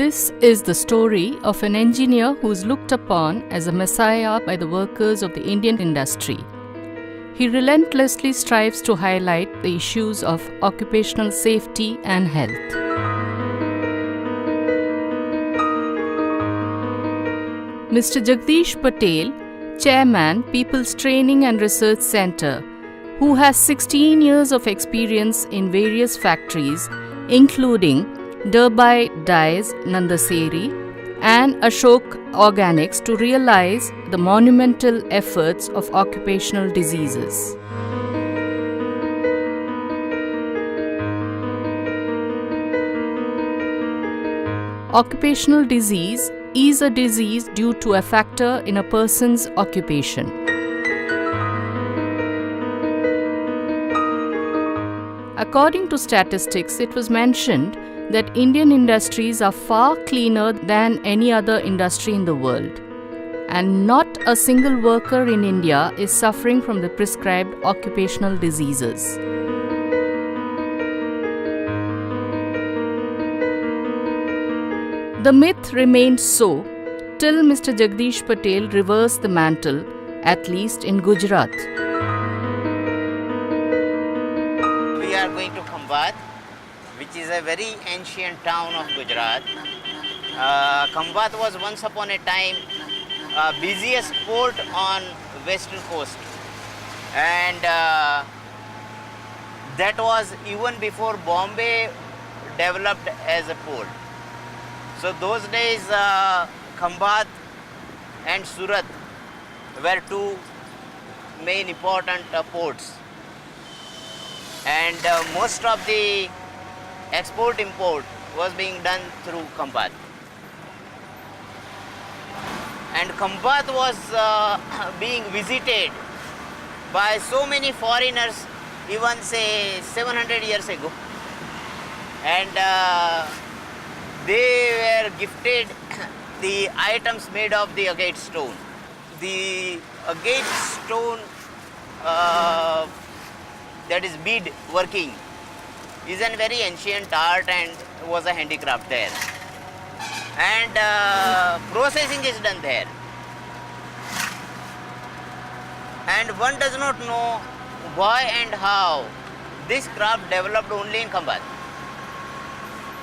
This is the story of an engineer who is looked upon as a messiah by the workers of the Indian industry. He relentlessly strives to highlight the issues of occupational safety and health. Mr. Jagdish Patel, Chairman, People's Training and Research Center, who has 16 years of experience in various factories, including Derby Dyes, Nandaseri, and Ashok Organics, to realize the monumental efforts of occupational diseases. Occupational disease is a disease due to a factor in a person's occupation. According to statistics, it was mentioned that Indian industries are far cleaner than any other industry in the world, and not a single worker in India is suffering from the prescribed occupational diseases. The myth remained so till Mr. Jagdish Patel reversed the mantle, at least in Gujarat. We are going to Khambhat, which is a very ancient town of Gujarat. Khambhat was once upon a time busiest port on western coast, and that was even before Bombay developed as a port. So those days Khambhat and Surat were two main important ports, and most of the export-import was being done through Khambhat. And Khambhat was being visited by so many foreigners, even say 700 years ago. And they were gifted the items made of the agate stone. The agate stone, that is bead working, is a very ancient art and was a handicraft there. And processing is done there. And one does not know why and how this craft developed only in Khambhat.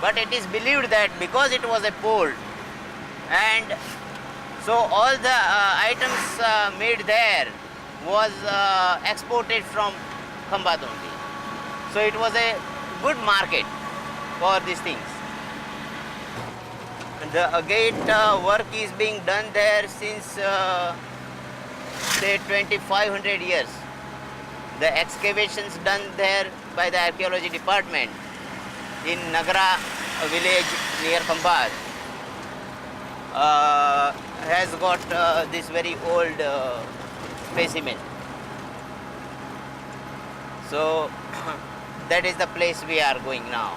But it is believed that because it was a port, and so all the items made there was exported from Khambhat only. So it was a good market for these things. The agate work is being done there since say 2500 years. The excavations done there by the archaeology department in Nagara, a village near Khambhat, has got this very old specimen. So that is the place we are going now.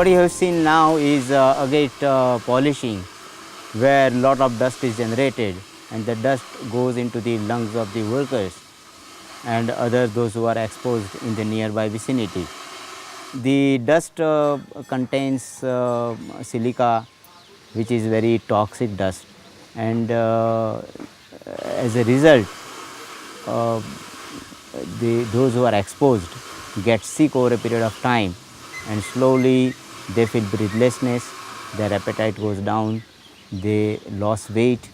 what you have seen now is agate polishing, where lot of dust is generated, and the dust goes into the lungs of the workers and others, those who are exposed in the nearby vicinity. The dust contains silica, which is very toxic dust, and as a result, uh, those who are exposed get sick over a period of time, and slowly they feel breathlessness, their appetite goes down, they lose weight,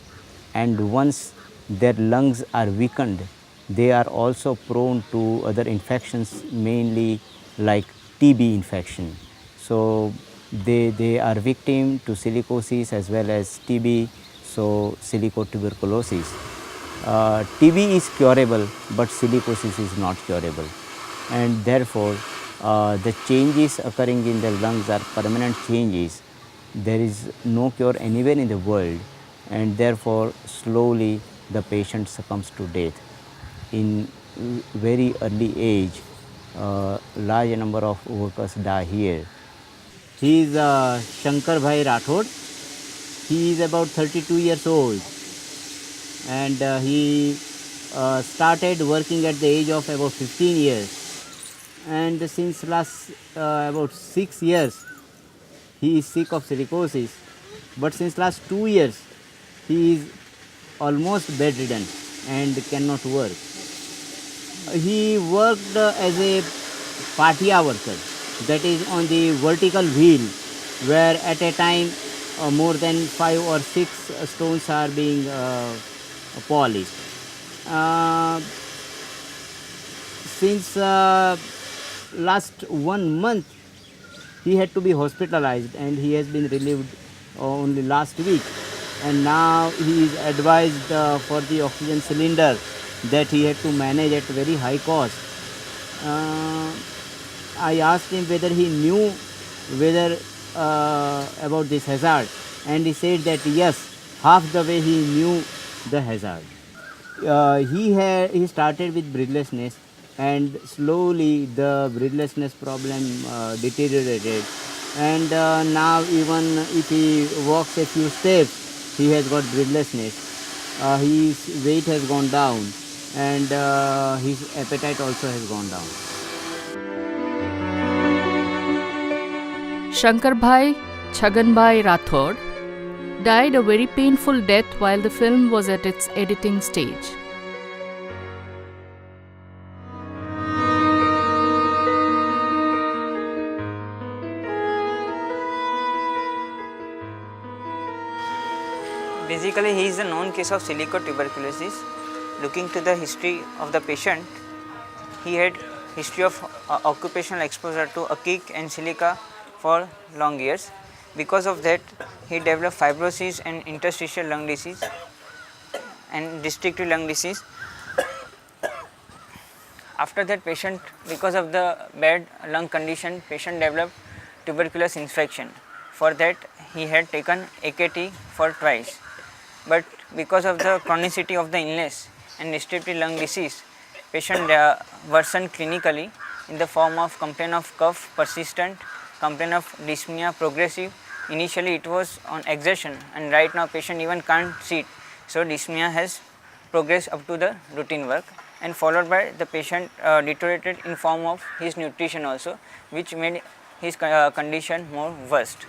and once their lungs are weakened, they are also prone to other infections, mainly like TB infection. So they are victim to silicosis as well as TB, so silicotuberculosis. TB is curable, but silicosis is not curable, and therefore the changes occurring in the lungs are permanent changes. There is no cure anywhere in the world, and therefore slowly the patient succumbs to death. In very early age, large number of workers die here. He is Shankar Bhai Rathod. He is about 32 years old, and he started working at the age of about 15 years, and since last about 6 years he is sick of silicosis, but since last 2 years he is almost bedridden and cannot work. He worked as a patia worker, that is on the vertical wheel, where at a time more than 5 or 6 stones are being polished. Since last 1 month he had to be hospitalized, and he has been relieved only last week, and now he is advised for the oxygen cylinder that he had to manage at very high cost. I asked him whether he knew whether about this hazard, and he said that yes, half the way he knew the hazard. He started with breathlessness, and slowly the breathlessness problem deteriorated, and now even if he walks a few steps he has got breathlessness. His weight has gone down, and his appetite also has gone down. Shankar Bhai Chhagan Bhai Rathod died a very painful death while the film was at its editing stage. Basically, he is a known case of silicotuberculosis. Looking to the history of the patient, he had history of occupational exposure to acic and silica for long years. Because of that, he developed fibrosis and interstitial lung disease and restrictive lung disease. After that, patient, because of the bad lung condition, patient developed tuberculous infection. For that, he had taken AKT for twice. But because of the chronicity of the illness and restrictive lung disease, patient worsened clinically in the form of complaint of cough persistent, complaint of dyspnea progressive. Initially it was on exertion, and right now patient even can't sit. So dyspnea has progressed up to the routine work, and followed by the patient deteriorated in form of his nutrition also, which made his condition more worst.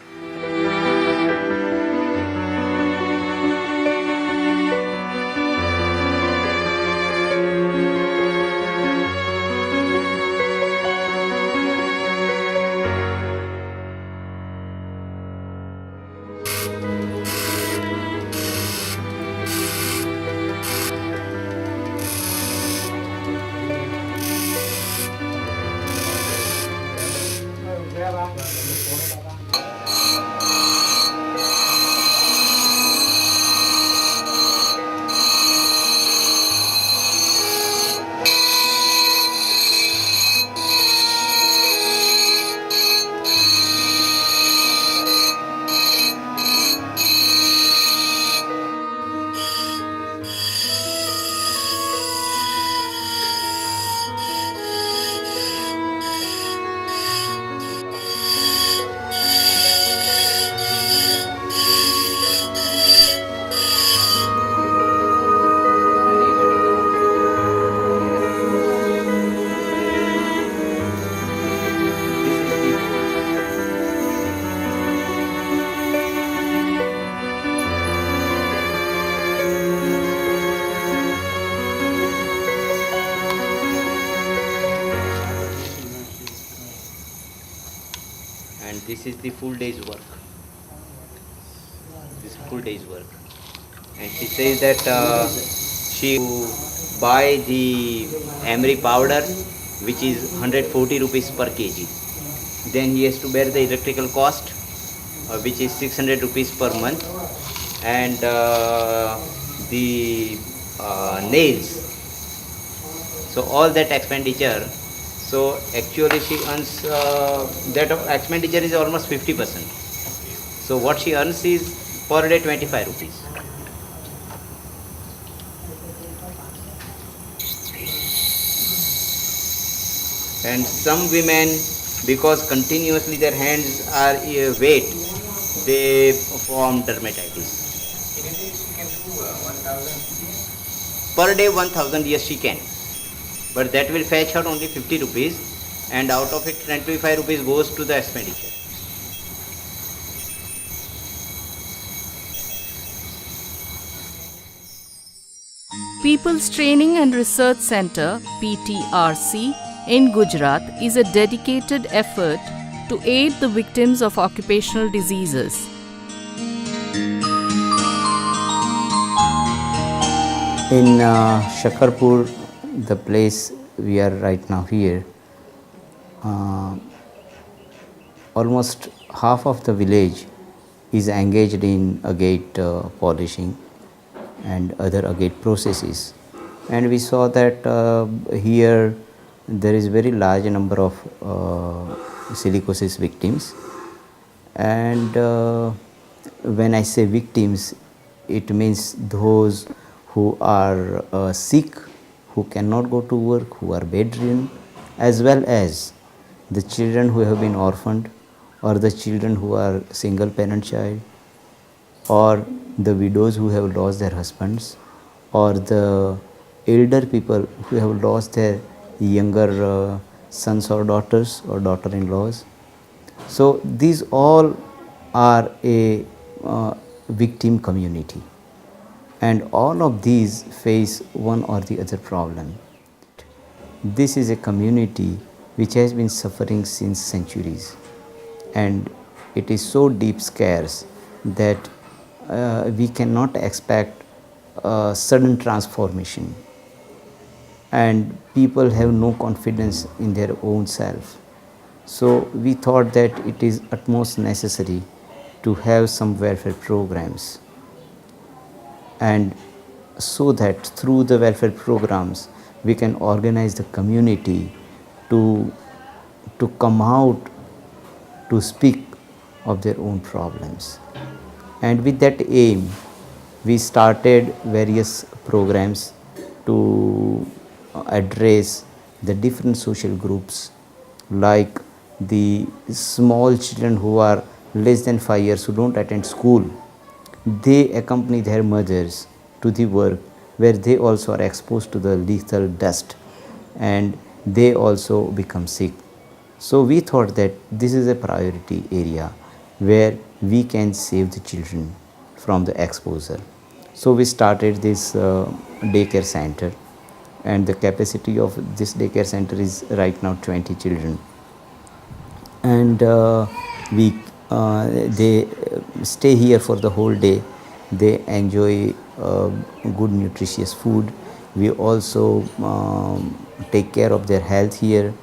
this is the full day's work. This full day's work. And she says that she buy the emery powder, which is 140 rupees per kg. Then he has to bear the electrical cost, which is 600 rupees per month, and the nails. So all that expenditure. So actually she earns that of expenditure is almost 50%. So what she earns is per day 25 rupees. And some women, because continuously their hands are wet, they form dermatitis. Per day 1000, yes she can, but that will fetch her only 50 rupees, and out of it 25 rupees goes to the expenditure. People's Training and Research Center (PTRC) in Gujarat is a dedicated effort to aid the victims of occupational diseases. In Shakarpur, the place we are right now here, almost half of the village is engaged in agate polishing and other agate processes. And we saw that here there is very large number of silicosis victims. And when I say victims, it means those who are sick, who cannot go to work, who are bedridden, as well as the children who have been orphaned, or the children who are single parent child, or the widows who have lost their husbands, or the elder people who have lost their younger sons or daughters or daughter-in-laws. So these all are a victim community, and all of these face one or the other problem. This is a community which has been suffering since centuries, and it is so deep scarce that we cannot expect a sudden transformation, and people have no confidence in their own self. So we thought that it is utmost necessary to have some welfare programs, and so that through the welfare programs we can organize the community to come out to speak of their own problems. And with that aim, we started various programs to address the different social groups, like the small children who are less than 5 years, who don't attend school. They accompany their mothers to the work where they also are exposed to the lethal dust, and they also become sick. So we thought that this is a priority area where we can save the children from the exposure. So we started this daycare center, and the capacity of this daycare center is right now 20 children. And they stay here for the whole day. They enjoy good nutritious food. We also take care of their health here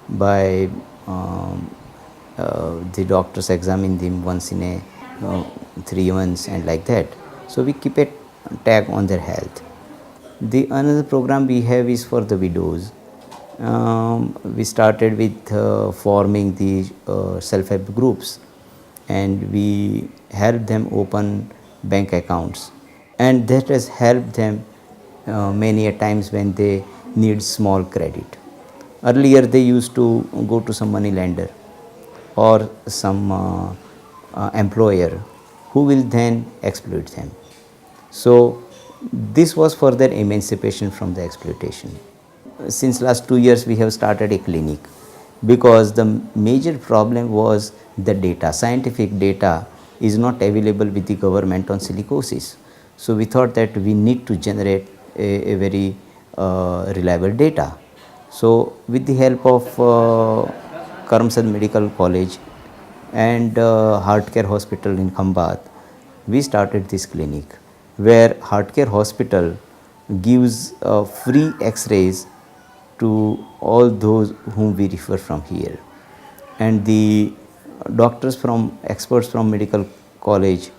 by the doctors examine them once in a 3 months and like that. So we keep a tag on their health. The another program we have is for the widows. We started with forming the self-help groups, and we help them open bank accounts, and that has helped them many a times when they need small credit. Earlier they used to go to some money lender or some employer who will then exploit them. So this was for their emancipation from the exploitation. Since last 2 years we have started a clinic, because the major problem was the data. Scientific data is not available with the government on silicosis. So we thought that we need to generate a very reliable data. So with the help of Karamsad Medical College, and Heart Care Hospital in Khambat, we started this clinic where Heart Care Hospital gives free x-rays to all those whom we refer from here, and the doctors from experts from medical college,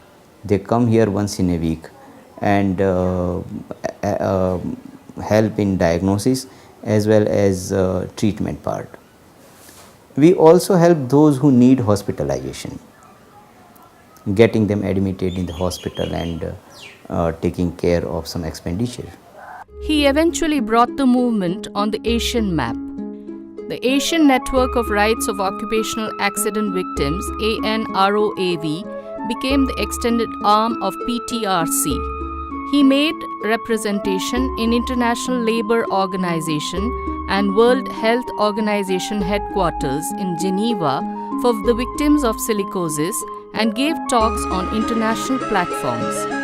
they come here once in a week and help in diagnosis as well as treatment part. We also help those who need hospitalization, getting them admitted in the hospital and taking care of some expenditure. He eventually brought the movement on the Asian map. The Asian Network of Rights of Occupational Accident Victims, ANROAV, became the extended arm of PTRC. He made representation in International Labour Organization and World Health Organization headquarters in Geneva for the victims of silicosis and gave talks on international platforms.